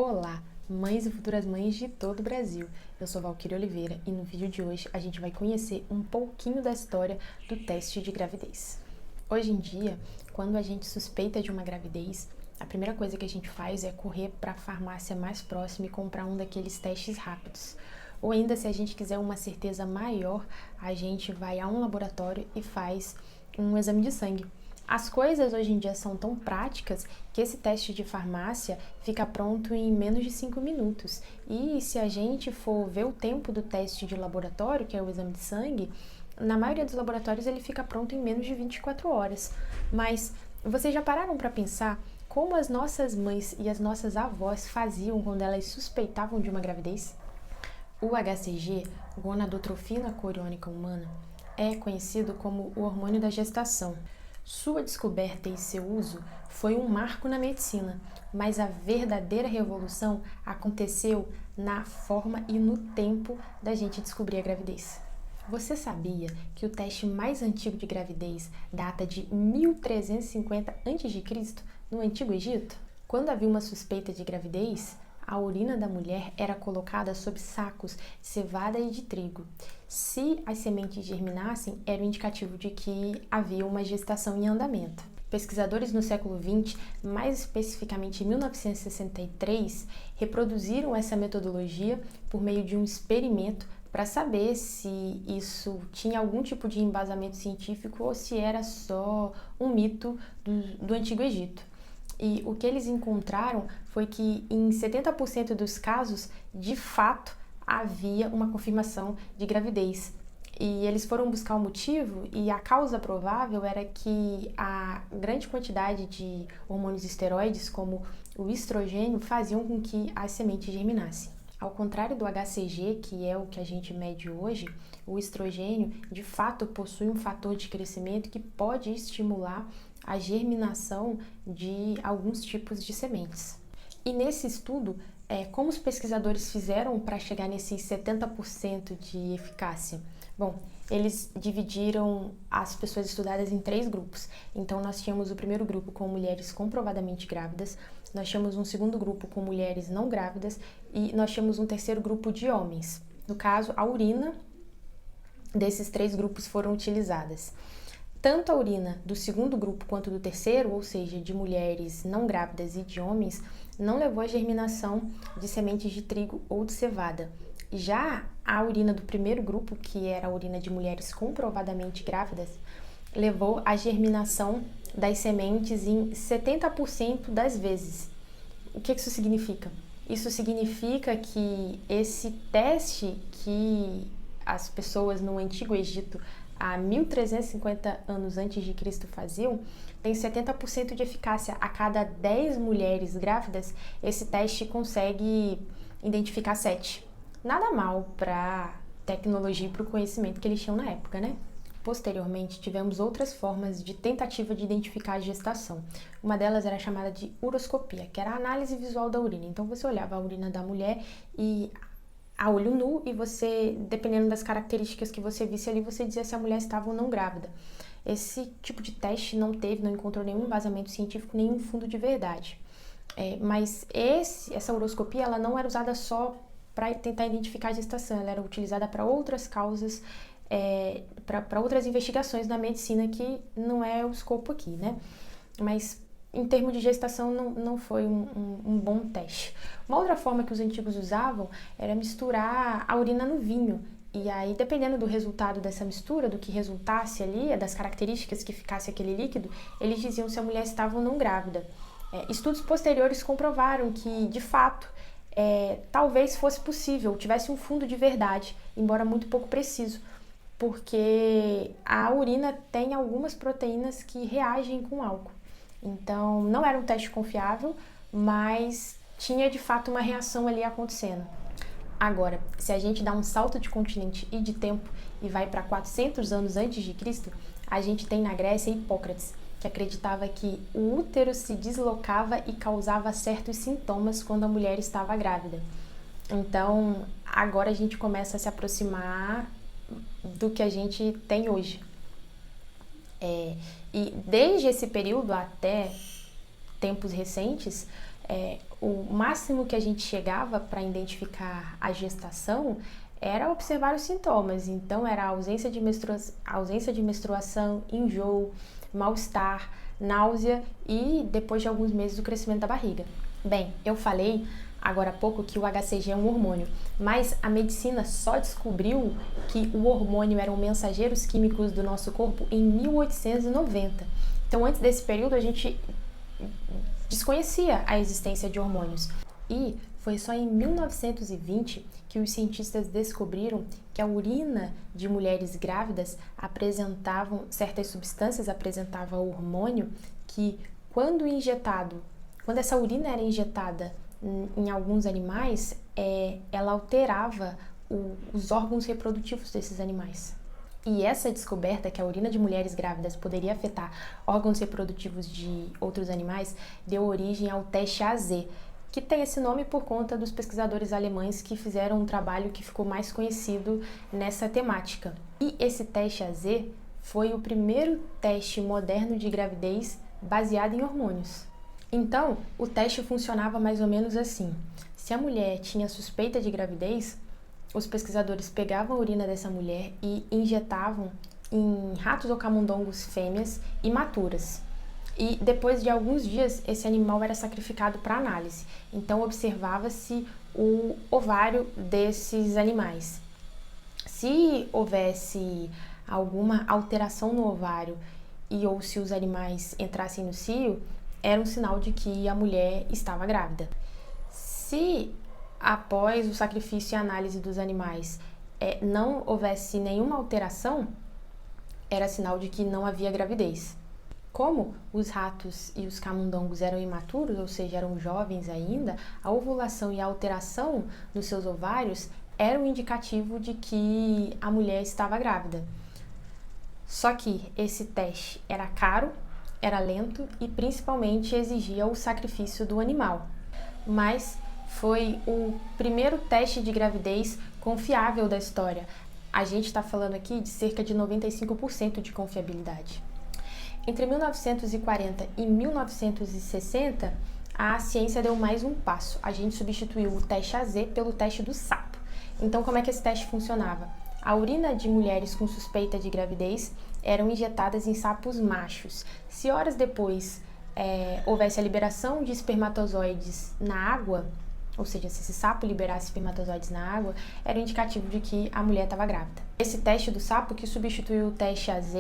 Olá, mães e futuras mães de todo o Brasil. Eu sou Valquíria Oliveira e no vídeo de hoje a gente vai conhecer um pouquinho da história do teste de gravidez. Hoje em dia, quando a gente suspeita de uma gravidez, a primeira coisa que a gente faz é correr para a farmácia mais próxima e comprar um daqueles testes rápidos. Ou ainda, se a gente quiser uma certeza maior, a gente vai a um laboratório e faz um exame de sangue. As coisas hoje em dia são tão práticas que esse teste de farmácia fica pronto em menos de 5 minutos. E se a gente for ver o tempo do teste de laboratório, que é o exame de sangue, na maioria dos laboratórios ele fica pronto em menos de 24 horas. Mas vocês já pararam para pensar como as nossas mães e as nossas avós faziam quando elas suspeitavam de uma gravidez? O HCG, gonadotrofina coriônica humana, é conhecido como o hormônio da gestação. Sua descoberta e seu uso foi um marco na medicina, mas a verdadeira revolução aconteceu na forma e no tempo da gente descobrir a gravidez. Você sabia que o teste mais antigo de gravidez data de 1350 a.C., no Antigo Egito? Quando havia uma suspeita de gravidez, a urina da mulher era colocada sob sacos de cevada e de trigo. Se as sementes germinassem, era um indicativo de que havia uma gestação em andamento. Pesquisadores no século XX, mais especificamente em 1963, reproduziram essa metodologia por meio de um experimento para saber se isso tinha algum tipo de embasamento científico ou se era só um mito do Antigo Egito. E o que eles encontraram foi que em 70% dos casos, de fato, havia uma confirmação de gravidez. E eles foram buscar o motivo e a causa provável era que a grande quantidade de hormônios esteroides, como o estrogênio, faziam com que as sementes germinassem. Ao contrário do HCG, que é o que a gente mede hoje, o estrogênio de fato possui um fator de crescimento que pode estimular a germinação de alguns tipos de sementes. E nesse estudo, como os pesquisadores fizeram para chegar nesses 70% de eficácia? Bom, eles dividiram as pessoas estudadas em 3 grupos. Então, nós tínhamos o primeiro grupo com mulheres comprovadamente grávidas, nós tínhamos um segundo grupo com mulheres não grávidas e nós tínhamos um terceiro grupo de homens. No caso, a urina desses 3 grupos foram utilizadas. Tanto a urina do segundo grupo quanto do terceiro, ou seja, de mulheres não grávidas e de homens, não levou à germinação de sementes de trigo ou de cevada. Já a urina do primeiro grupo, que era a urina de mulheres comprovadamente grávidas, levou à germinação das sementes em 70% das vezes. O que isso significa? Isso significa que esse teste que as pessoas no Antigo Egito há 1350 anos antes de Cristo faziam, tem 70% de eficácia. A cada 10 mulheres grávidas, esse teste consegue identificar 7. Nada mal para a tecnologia e para o conhecimento que eles tinham na época, né? Posteriormente, tivemos outras formas de tentativa de identificar a gestação. Uma delas era chamada de uroscopia, que era a análise visual da urina. Então, você olhava a urina da mulher e a olho nu e você, dependendo das características que você visse ali, você dizia se a mulher estava ou não grávida. Esse tipo de teste não encontrou nenhum embasamento científico, nenhum fundo de verdade. Mas essa uroscopia, ela não era usada só para tentar identificar a gestação, ela era utilizada para outras causas, para outras investigações na medicina, que não é o escopo aqui, né? Mas em termos de gestação, não foi um bom teste. Uma outra forma que os antigos usavam era misturar a urina no vinho. E aí, dependendo do resultado dessa mistura, do que resultasse ali, das características que ficasse aquele líquido, eles diziam se a mulher estava ou não grávida. Estudos posteriores comprovaram que, de fato, talvez fosse possível, tivesse um fundo de verdade, embora muito pouco preciso, porque a urina tem algumas proteínas que reagem com álcool. Então, não era um teste confiável, mas tinha de fato uma reação ali acontecendo. Agora, se a gente dá um salto de continente e de tempo e vai para 400 anos antes de Cristo, a gente tem na Grécia Hipócrates, que acreditava que o útero se deslocava e causava certos sintomas quando a mulher estava grávida. Então, agora a gente começa a se aproximar do que a gente tem hoje. E desde esse período até tempos recentes, o máximo que a gente chegava para identificar a gestação era observar os sintomas. Então, era ausência de menstruação, enjoo, mal-estar, náusea e, depois de alguns meses, o crescimento da barriga. Bem, eu falei agora há pouco que o HCG é um hormônio, mas a medicina só descobriu que o hormônio eram mensageiros químicos do nosso corpo em 1890. Então, antes desse período, a gente desconhecia a existência de hormônios. E foi só em 1920 que os cientistas descobriram que a urina de mulheres grávidas certas substâncias apresentavam hormônio que, quando essa urina era injetada em alguns animais, ela alterava os órgãos reprodutivos desses animais. E essa descoberta, que a urina de mulheres grávidas poderia afetar órgãos reprodutivos de outros animais, deu origem ao teste AZ, que tem esse nome por conta dos pesquisadores alemães que fizeram um trabalho que ficou mais conhecido nessa temática. E esse teste AZ foi o primeiro teste moderno de gravidez baseado em hormônios. Então, o teste funcionava mais ou menos assim. Se a mulher tinha suspeita de gravidez, os pesquisadores pegavam a urina dessa mulher e injetavam em ratos ou camundongos fêmeas imaturas. E depois de alguns dias, esse animal era sacrificado para análise. Então, observava-se o ovário desses animais. Se houvesse alguma alteração no ovário ou se os animais entrassem no cio, era um sinal de que a mulher estava grávida. Se após o sacrifício e análise dos animais não houvesse nenhuma alteração, era sinal de que não havia gravidez. Como os ratos e os camundongos eram imaturos, ou seja, eram jovens ainda, a ovulação e a alteração nos seus ovários era um indicativo de que a mulher estava grávida. Só que esse teste era caro, era lento e principalmente exigia o sacrifício do animal. Mas foi o primeiro teste de gravidez confiável da história. A gente está falando aqui de cerca de 95% de confiabilidade. Entre 1940 e 1960, a ciência deu mais um passo. A gente substituiu o teste AZ pelo teste do sapo. Então, como é que esse teste funcionava? A urina de mulheres com suspeita de gravidez eram injetadas em sapos machos. Se horas depois houvesse a liberação de espermatozoides na água, ou seja, se esse sapo liberasse espermatozoides na água, era indicativo de que a mulher estava grávida. Esse teste do sapo, que substituiu o teste AZ,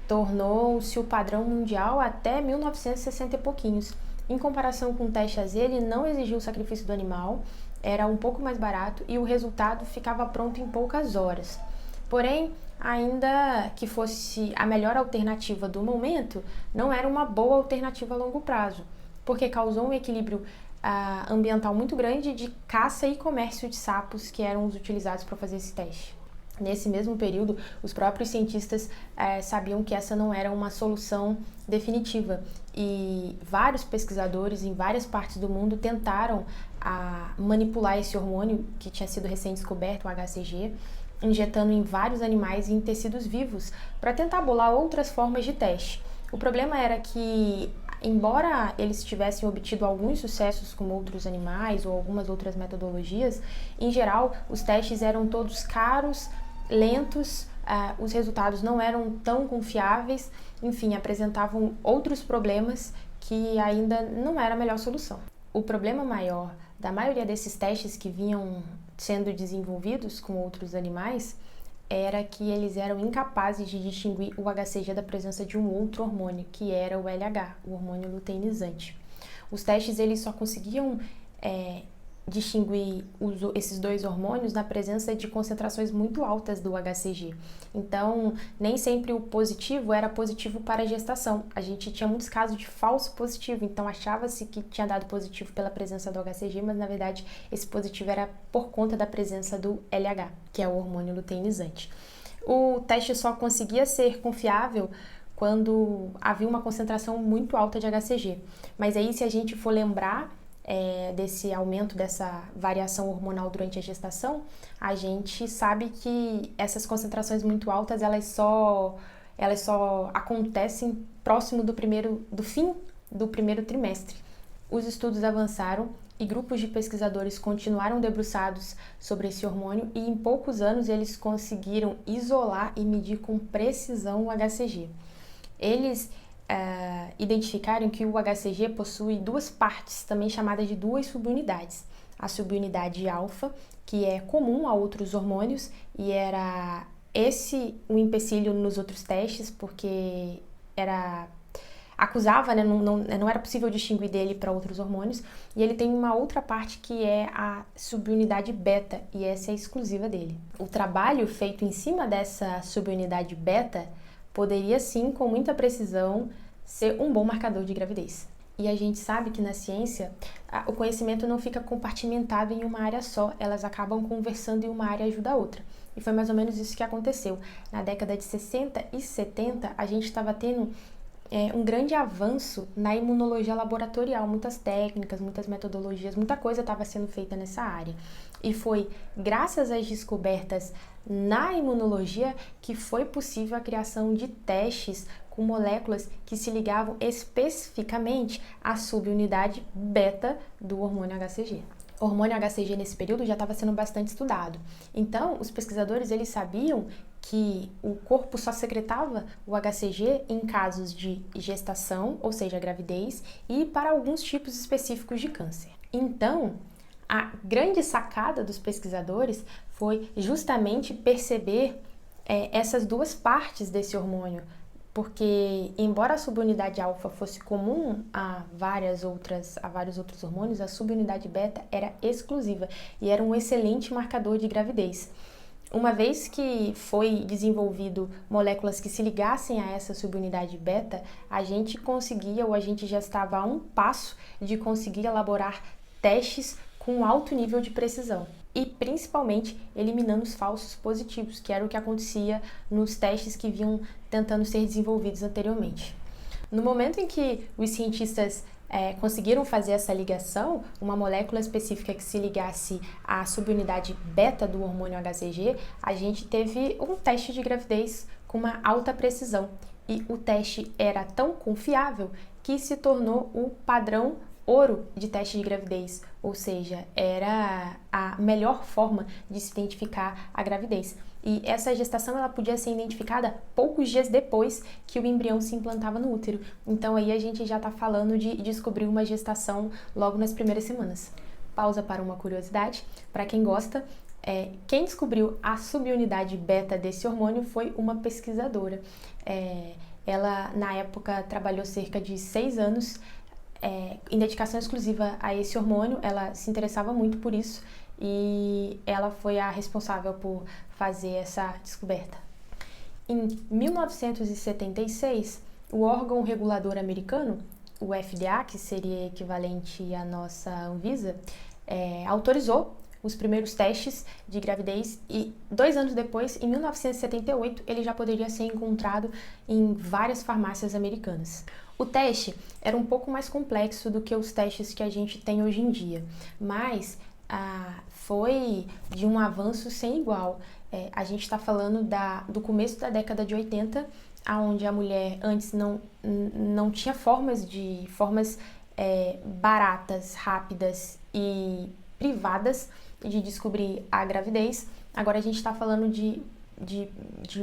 tornou-se o padrão mundial até 1960 e pouquinhos. Em comparação com o teste AZ, ele não exigia o sacrifício do animal, era um pouco mais barato e o resultado ficava pronto em poucas horas. Porém, ainda que fosse a melhor alternativa do momento, não era uma boa alternativa a longo prazo, porque causou um equilíbrio ambiental muito grande de caça e comércio de sapos que eram os utilizados para fazer esse teste. Nesse mesmo período, os próprios cientistas sabiam que essa não era uma solução definitiva e vários pesquisadores em várias partes do mundo tentaram manipular esse hormônio que tinha sido recém-descoberto, o HCG, injetando em vários animais e em tecidos vivos para tentar bolar outras formas de teste. O problema era que, embora eles tivessem obtido alguns sucessos com outros animais ou algumas outras metodologias, em geral os testes eram todos caros, lentos, os resultados não eram tão confiáveis, enfim, apresentavam outros problemas que ainda não era a melhor solução. O problema maior da maioria desses testes que vinham sendo desenvolvidos com outros animais era que eles eram incapazes de distinguir o HCG da presença de um outro hormônio, que era o LH, o hormônio luteinizante. Os testes eles só conseguiam distinguir esses dois hormônios na presença de concentrações muito altas do HCG. Então, nem sempre o positivo era positivo para a gestação. A gente tinha muitos casos de falso positivo, então achava-se que tinha dado positivo pela presença do HCG, mas na verdade esse positivo era por conta da presença do LH, que é o hormônio luteinizante. O teste só conseguia ser confiável quando havia uma concentração muito alta de HCG. Mas aí, se a gente for lembrar desse aumento, dessa variação hormonal durante a gestação, a gente sabe que essas concentrações muito altas, elas só acontecem próximo do fim do primeiro trimestre. os estudos avançaram e grupos de pesquisadores continuaram debruçados sobre esse hormônio e em poucos anos eles conseguiram isolar e medir com precisão o HCG. Eles identificaram que o HCG possui duas partes, também chamadas de duas subunidades. A subunidade alfa, que é comum a outros hormônios, e era esse o empecilho nos outros testes, porque acusava, né, não era possível distinguir dele para outros hormônios, e ele tem uma outra parte que é a subunidade beta, e essa é exclusiva dele. O trabalho feito em cima dessa subunidade beta poderia sim, com muita precisão, ser um bom marcador de gravidez. E a gente sabe que na ciência o conhecimento não fica compartimentado em uma área só, elas acabam conversando e uma área ajuda a outra. E foi mais ou menos isso que aconteceu. Na década de 60 e 70, a gente estava tendo um grande avanço na imunologia laboratorial, muitas técnicas, muitas metodologias, muita coisa estava sendo feita nessa área. E foi graças às descobertas na imunologia que foi possível a criação de testes com moléculas que se ligavam especificamente à subunidade beta do hormônio HCG. O hormônio HCG nesse período já estava sendo bastante estudado. Então, os pesquisadores eles sabiam que o corpo só secretava o HCG em casos de gestação, ou seja, gravidez, e para alguns tipos específicos de câncer. Então, a grande sacada dos pesquisadores foi justamente perceber essas duas partes desse hormônio, porque embora a subunidade alfa fosse comum a vários outros hormônios, a subunidade beta era exclusiva e era um excelente marcador de gravidez. Uma vez que foi desenvolvido moléculas que se ligassem a essa subunidade beta, a gente conseguia, ou a gente já estava a um passo de conseguir elaborar testes com alto nível de precisão. E principalmente eliminando os falsos positivos, que era o que acontecia nos testes que vinham tentando ser desenvolvidos anteriormente. No momento em que os cientistas conseguiram fazer essa ligação, uma molécula específica que se ligasse à subunidade beta do hormônio HCG, a gente teve um teste de gravidez com uma alta precisão. E o teste era tão confiável que se tornou o padrão ouro de teste de gravidez, ou seja, era a melhor forma de se identificar a gravidez. E essa gestação ela podia ser identificada poucos dias depois que o embrião se implantava no útero. Então aí a gente já está falando de descobrir uma gestação logo nas primeiras semanas. Pausa para uma curiosidade, para quem gosta. Quem descobriu a subunidade beta desse hormônio foi uma pesquisadora. Ela, na época, trabalhou cerca de 6 anos em dedicação exclusiva a esse hormônio. Ela se interessava muito por isso e ela foi a responsável por fazer essa descoberta. Em 1976, o órgão regulador americano, o FDA, que seria equivalente à nossa Anvisa, autorizou os primeiros testes de gravidez e 2 anos depois, em 1978, ele já poderia ser encontrado em várias farmácias americanas. O teste era um pouco mais complexo do que os testes que a gente tem hoje em dia, mas foi de um avanço sem igual. A gente está falando do começo da década de 80, onde a mulher antes não tinha formas baratas, rápidas e privadas de descobrir a gravidez. Agora a gente está falando de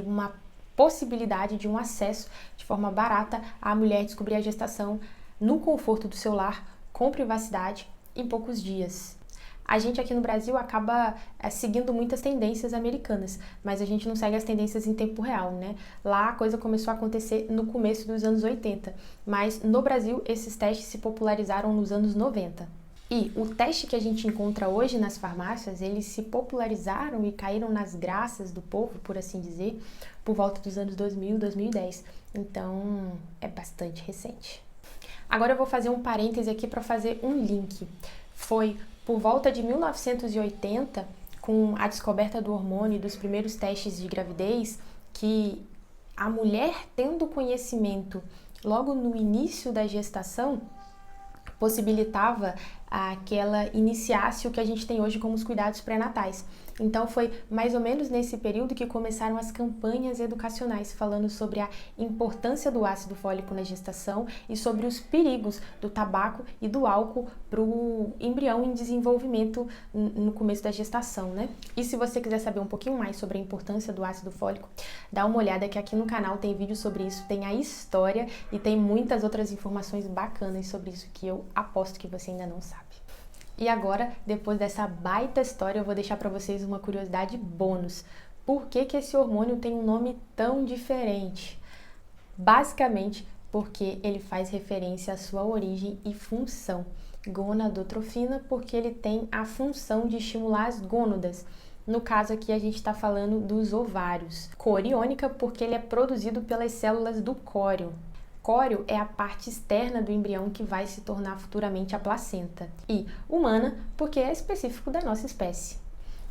uma possibilidade de um acesso de forma barata à mulher descobrir a gestação no conforto do seu lar, com privacidade, em poucos dias. A gente aqui no Brasil acaba seguindo muitas tendências americanas, mas a gente não segue as tendências em tempo real, né? Lá a coisa começou a acontecer no começo dos anos 80, mas no Brasil esses testes se popularizaram nos anos 90. E o teste que a gente encontra hoje nas farmácias, eles se popularizaram e caíram nas graças do povo, por assim dizer, por volta dos anos 2000, 2010. Então, é bastante recente. Agora eu vou fazer um parêntese aqui para fazer um link. Foi por volta de 1980, com a descoberta do hormônio e dos primeiros testes de gravidez, que a mulher tendo conhecimento logo no início da gestação possibilitava a que ela iniciasse o que a gente tem hoje como os cuidados pré-natais. Então foi mais ou menos nesse período que começaram as campanhas educacionais falando sobre a importância do ácido fólico na gestação e sobre os perigos do tabaco e do álcool para o embrião em desenvolvimento no começo da gestação, né? E se você quiser saber um pouquinho mais sobre a importância do ácido fólico, dá uma olhada que aqui no canal tem vídeo sobre isso, tem a história e tem muitas outras informações bacanas sobre isso que eu aposto que você ainda não sabe. E agora, depois dessa baita história, eu vou deixar para vocês uma curiosidade bônus. Por que que esse hormônio tem um nome tão diferente? Basicamente, porque ele faz referência à sua origem e função. Gonadotrofina, porque ele tem a função de estimular as gônadas. No caso aqui, a gente está falando dos ovários. Coriônica, porque ele é produzido pelas células do córeo. Córeo é a parte externa do embrião que vai se tornar futuramente a placenta. E humana, porque é específico da nossa espécie.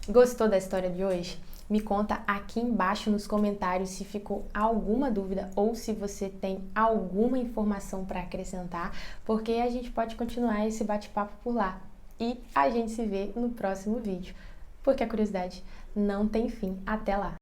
Gostou da história de hoje? Me conta aqui embaixo nos comentários se ficou alguma dúvida ou se você tem alguma informação para acrescentar, porque a gente pode continuar esse bate-papo por lá. E a gente se vê no próximo vídeo, porque a curiosidade não tem fim. Até lá!